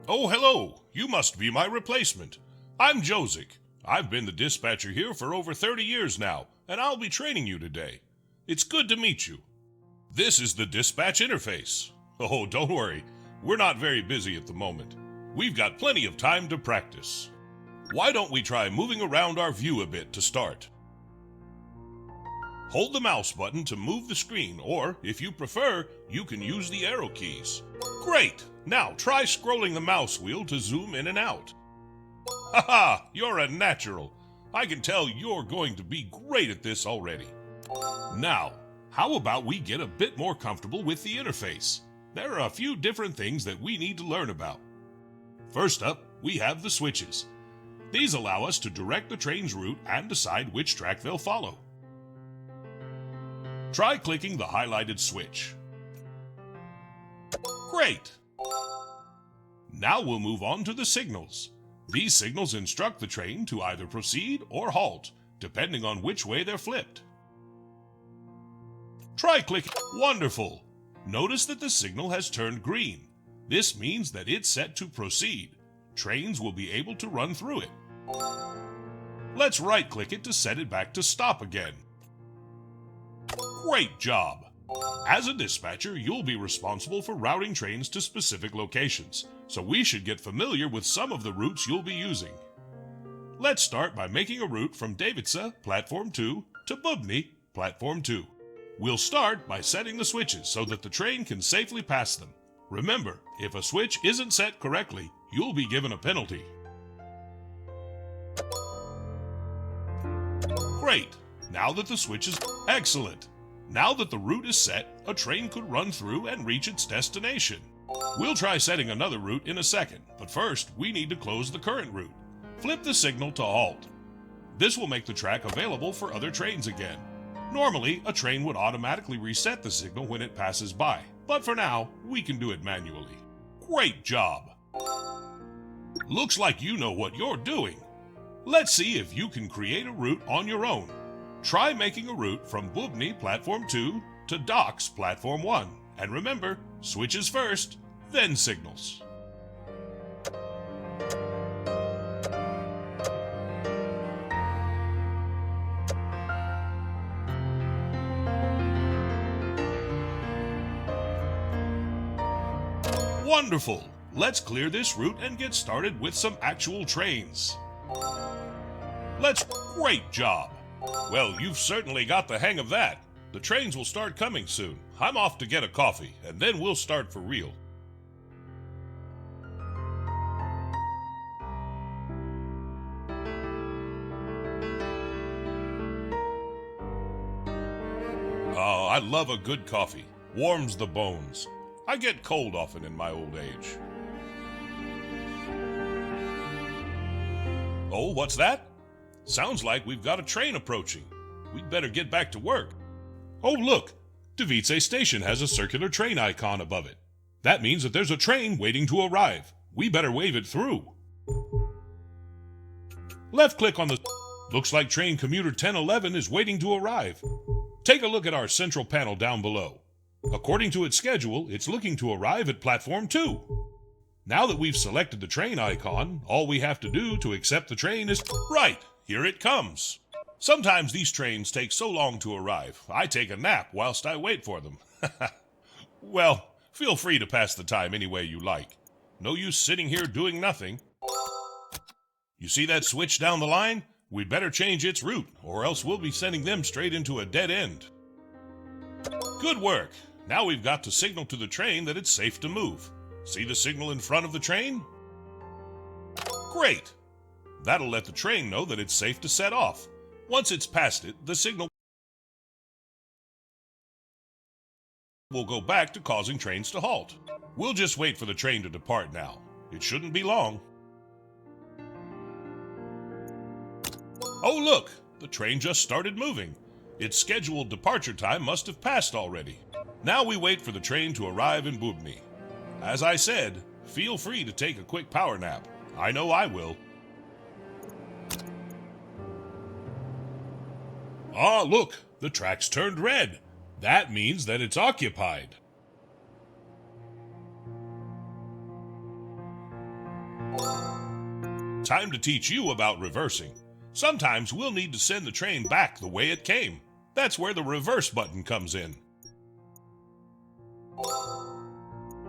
Oh, hello. You must be my replacement. I'm Jozic. I've been the dispatcher here for over 30 years now, and I'll be training you today. It's good to meet you. This is the dispatch interface. Oh, don't worry. We're not very busy at the moment. We've got plenty of time to practice. Why don't we try moving around our view a bit to start? Hold the mouse button to move the screen, or, if you prefer, you can use the arrow keys. Great! Now try scrolling the mouse wheel to zoom in and out. Haha! You're a natural! I can tell you're going to be great at this already. Now, how about we get a bit more comfortable with the interface? There are a few different things that we need to learn about. First up, we have the switches. These allow us to direct the train's route and decide which track they'll follow. Try clicking the highlighted switch. Great! Now we'll move on to the signals. These signals instruct the train to either proceed or halt, depending on which way they're flipped. Try clicking. Wonderful! Notice that the signal has turned green. This means that it's set to proceed. Trains will be able to run through it. Let's right-click it to set it back to stop again. Great job! As a dispatcher, you'll be responsible for routing trains to specific locations, so we should get familiar with some of the routes you'll be using. Let's start by making a route from Davidsa, Platform 2, to Bubny, Platform 2. We'll start by setting the switches so that the train can safely pass them. Remember, if a switch isn't set correctly, you'll be given a penalty. Great! Now that the switch is excellent! Now that the route is set, a train could run through and reach its destination. We'll try setting another route in a second, but first we need to close the current route. Flip the signal to halt. This will make the track available for other trains again. Normally, a train would automatically reset the signal when it passes by, but for now, we can do it manually. Great job! Looks like you know what you're doing. Let's see if you can create a route on your own. Try making a route from Bubny Platform 2 to Docks Platform 1. And remember, switches first, then signals. Wonderful! Let's clear this route and get started with some actual trains. Great job! Well, you've certainly got the hang of that. The trains will start coming soon. I'm off to get a coffee, and then we'll start for real. Oh, I love a good coffee. Warms the bones. I get cold often in my old age. Oh, what's that? Sounds like we've got a train approaching. We'd better get back to work. Oh, look! Davidsa Station has a circular train icon above it. That means that there's a train waiting to arrive. We better wave it through. Left click on the... Looks like train commuter 1011 is waiting to arrive. Take a look at our central panel down below. According to its schedule, it's looking to arrive at Platform 2. Now that we've selected the train icon, all we have to do to accept the train is... Right! Here it comes. Sometimes these trains take so long to arrive, I take a nap whilst I wait for them. Well, feel free to pass the time any way you like. No use sitting here doing nothing. You see that switch down the line? We'd better change its route, or else we'll be sending them straight into a dead end. Good work. Now we've got to signal to the train that it's safe to move. See the signal in front of the train? Great! That'll let the train know that it's safe to set off. Once it's past it, the signal will go back to causing trains to halt. We'll just wait for the train to depart now. It shouldn't be long. Oh, look! The train just started moving. Its scheduled departure time must have passed already. Now we wait for the train to arrive in Bubny. As I said, feel free to take a quick power nap. I know I will. Ah, look! The track's turned red. That means that it's occupied. Time to teach you about reversing. Sometimes we'll need to send the train back the way it came. That's where the reverse button comes in.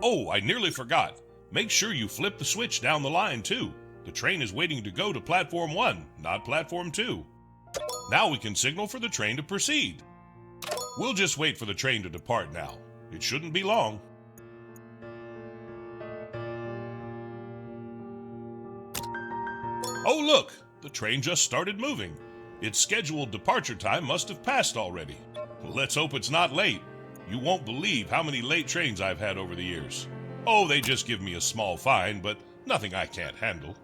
Oh, I nearly forgot. Make sure you flip the switch down the line too. The train is waiting to go to Platform 1, not Platform 2. Now we can signal for the train to proceed. We'll just wait for the train to depart now. It shouldn't be long. Oh look, the train just started moving. Its scheduled departure time must have passed already. Let's hope it's not late. You won't believe how many late trains I've had over the years. Oh, they just give me a small fine, but nothing I can't handle.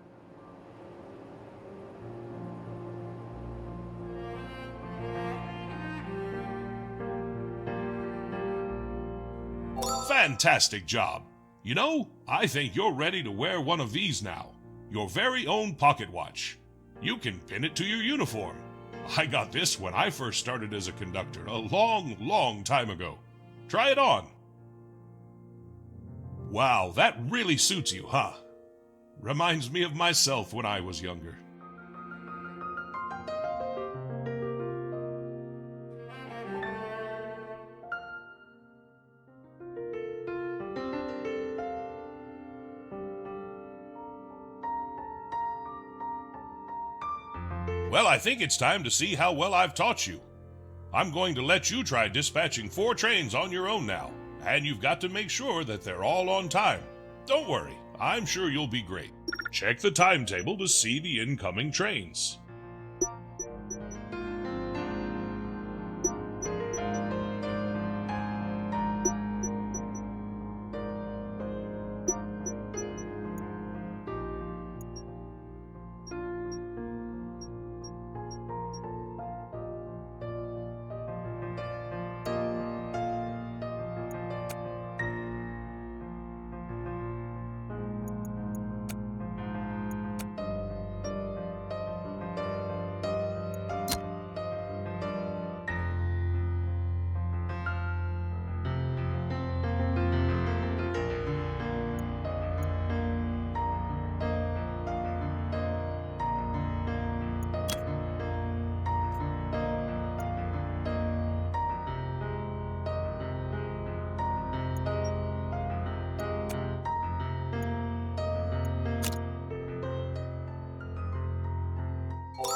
Fantastic job. You know, I think you're ready to wear one of these now. Your very own pocket watch. You can pin it to your uniform. I got this when I first started as a conductor a long, long time ago. Try it on. Wow, that really suits you, huh? Reminds me of myself when I was younger. Well, I think it's time to see how well I've taught you. I'm going to let you try dispatching 4 trains on your own now, and you've got to make sure that they're all on time. Don't worry, I'm sure you'll be great. Check the timetable to see the incoming trains.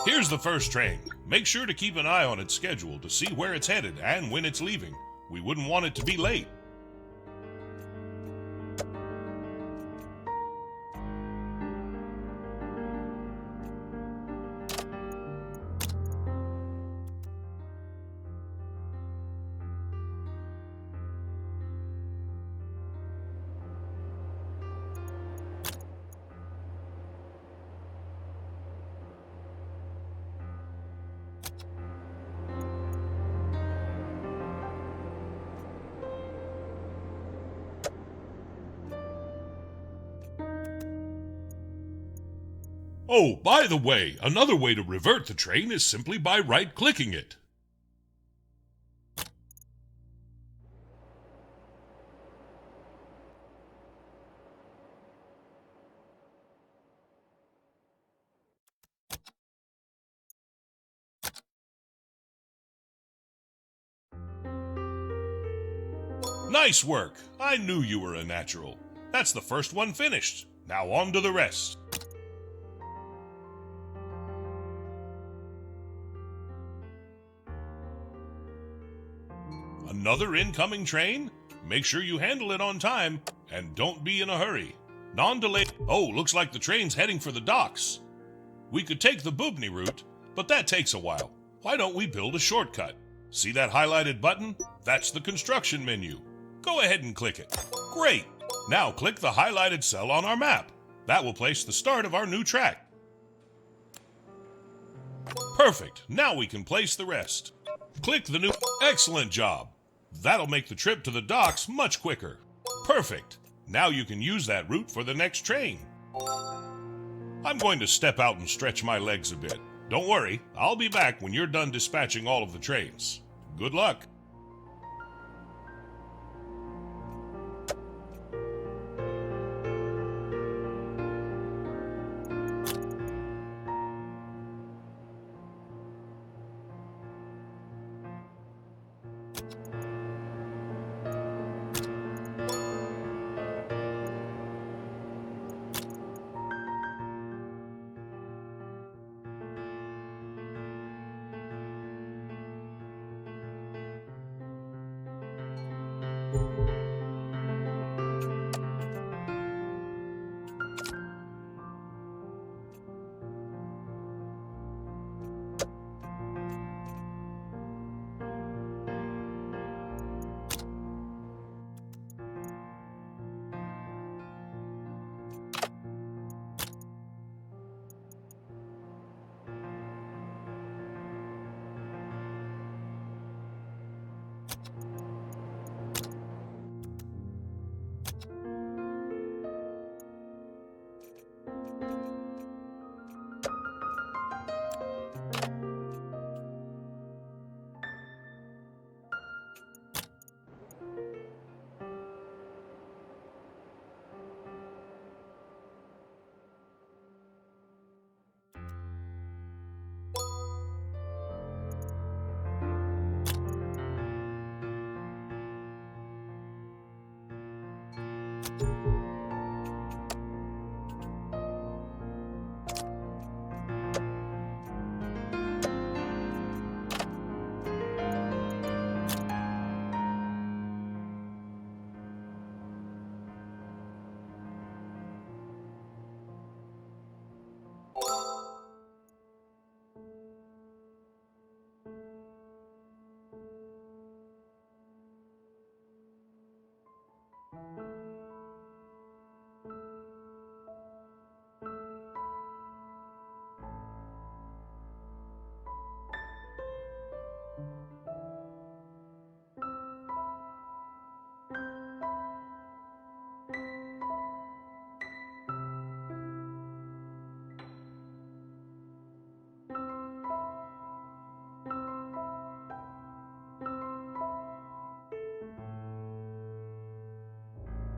Here's the first train. Make sure to keep an eye on its schedule to see where it's headed and when it's leaving. We wouldn't want it to be late. Oh, by the way, another way to revert the train is simply by right-clicking it. Nice work! I knew you were a natural. That's the first one finished. Now on to the rest. Another incoming train? Make sure you handle it on time, and don't be in a hurry. Non-delay. Oh, looks like the train's heading for the docks. We could take the Bubny route, but that takes a while. Why don't we build a shortcut? See that highlighted button? That's the construction menu. Go ahead and click it. Great! Now click the highlighted cell on our map. That will place the start of our new track. Perfect. Now we can place the rest. Click the new... Excellent job. That'll make the trip to the docks much quicker. Perfect. Now you can use that route for the next train. I'm going to step out and stretch my legs a bit. Don't worry, I'll be back when you're done dispatching all of the trains. Good luck.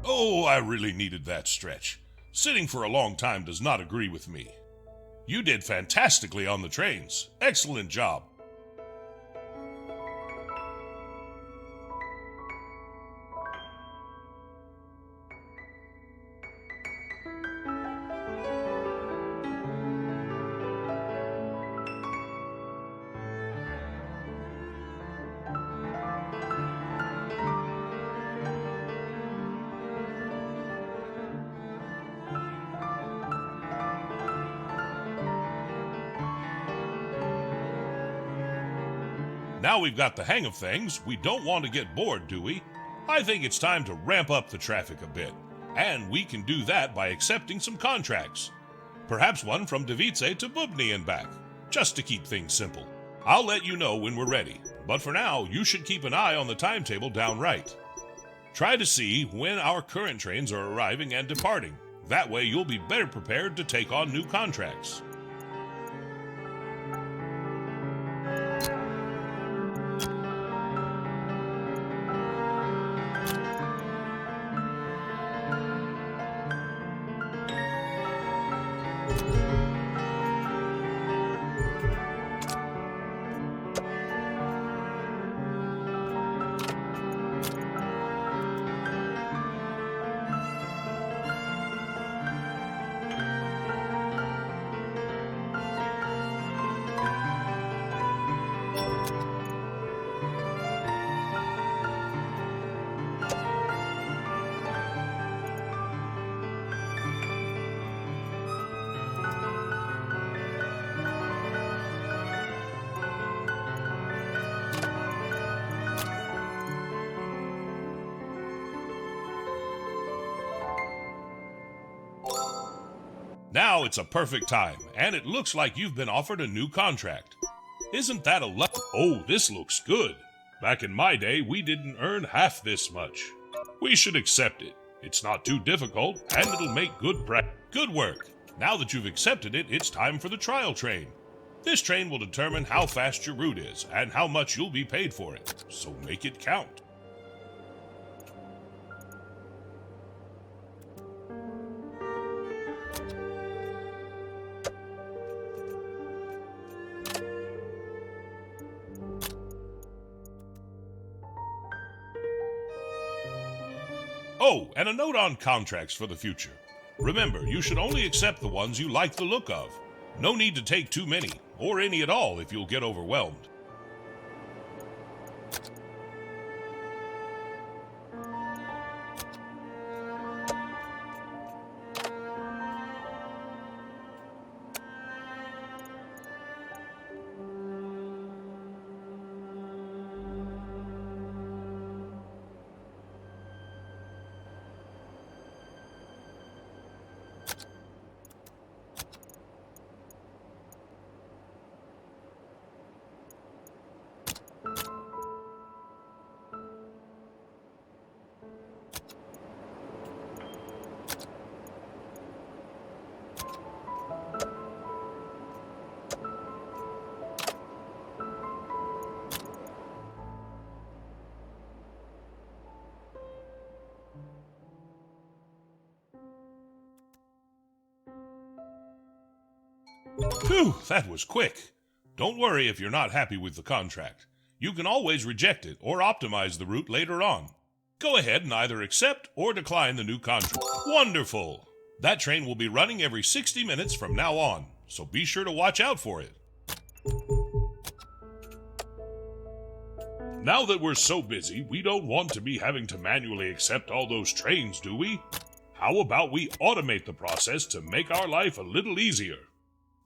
Oh, I really needed that stretch. Sitting for a long time does not agree with me. You did fantastically on the trains. Excellent job. Now we've got the hang of things, we don't want to get bored, do we? I think it's time to ramp up the traffic a bit. And we can do that by accepting some contracts. Perhaps one from Device to Bubny and back, just to keep things simple. I'll let you know when we're ready, but for now, you should keep an eye on the timetable down right. Try to see when our current trains are arriving and departing. That way you'll be better prepared to take on new contracts. Now it's a perfect time, and it looks like you've been offered a new contract. Isn't that a luck? Oh, this looks good. Back in my day, we didn't earn half this much. We should accept it. It's not too difficult, and it'll make good work. Now that you've accepted it, it's time for the trial train. This train will determine how fast your route is, and how much you'll be paid for it. So make it count. Oh, and a note on contracts for the future. Remember, you should only accept the ones you like the look of. No need to take too many, or any at all if you'll get overwhelmed. Phew, that was quick. Don't worry if you're not happy with the contract. You can always reject it or optimize the route later on. Go ahead and either accept or decline the new contract. Wonderful! That train will be running every 60 minutes from now on, so be sure to watch out for it. Now that we're so busy, we don't want to be having to manually accept all those trains, do we? How about we automate the process to make our life a little easier?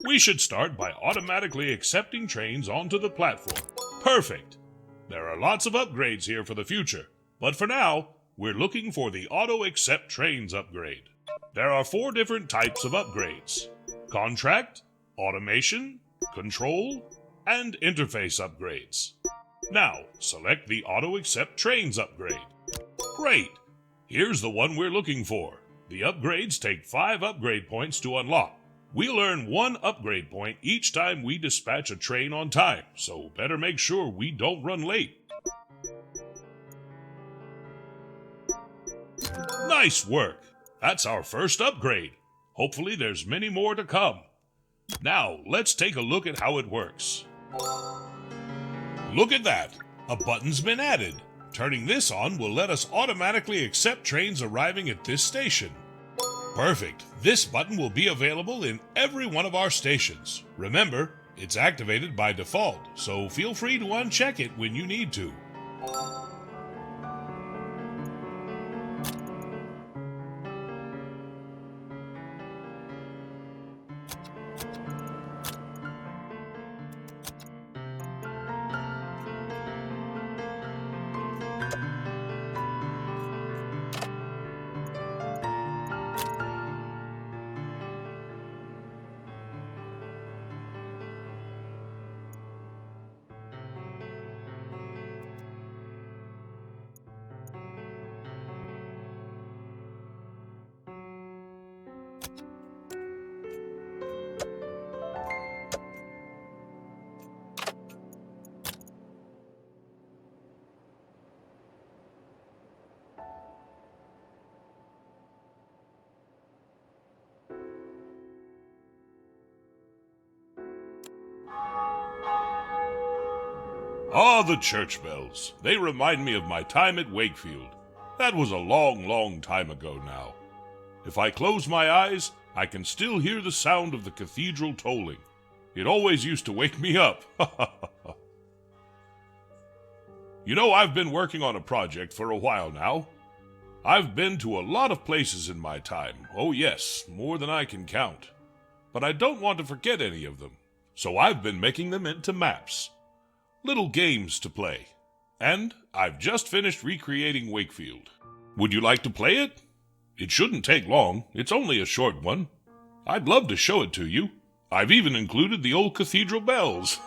We should start by automatically accepting trains onto the platform. Perfect! There are lots of upgrades here for the future, but for now, we're looking for the Auto Accept Trains upgrade. There are 4 different types of upgrades: contract, automation, control, and interface upgrades. Now, select the Auto Accept Trains upgrade. Great! Here's the one we're looking for. The upgrades take 5 upgrade points to unlock. We'll earn 1 upgrade point each time we dispatch a train on time, so better make sure we don't run late. Nice work! That's our first upgrade. Hopefully there's many more to come. Now, let's take a look at how it works. Look at that! A button's been added. Turning this on will let us automatically accept trains arriving at this station. Perfect! This button will be available in every one of our stations. Remember, it's activated by default, so feel free to uncheck it when you need to. Ah, the church bells. They remind me of my time at Wakefield. That was a long, long time ago now. If I close my eyes, I can still hear the sound of the cathedral tolling. It always used to wake me up. You know, I've been working on a project for a while now. I've been to a lot of places in my time. Oh yes, more than I can count. But I don't want to forget any of them. So I've been making them into maps. Little games to play. And I've just finished recreating Wakefield. Would you like to play it? It shouldn't take long. It's only a short one. I'd love to show it to you. I've even included the old cathedral bells.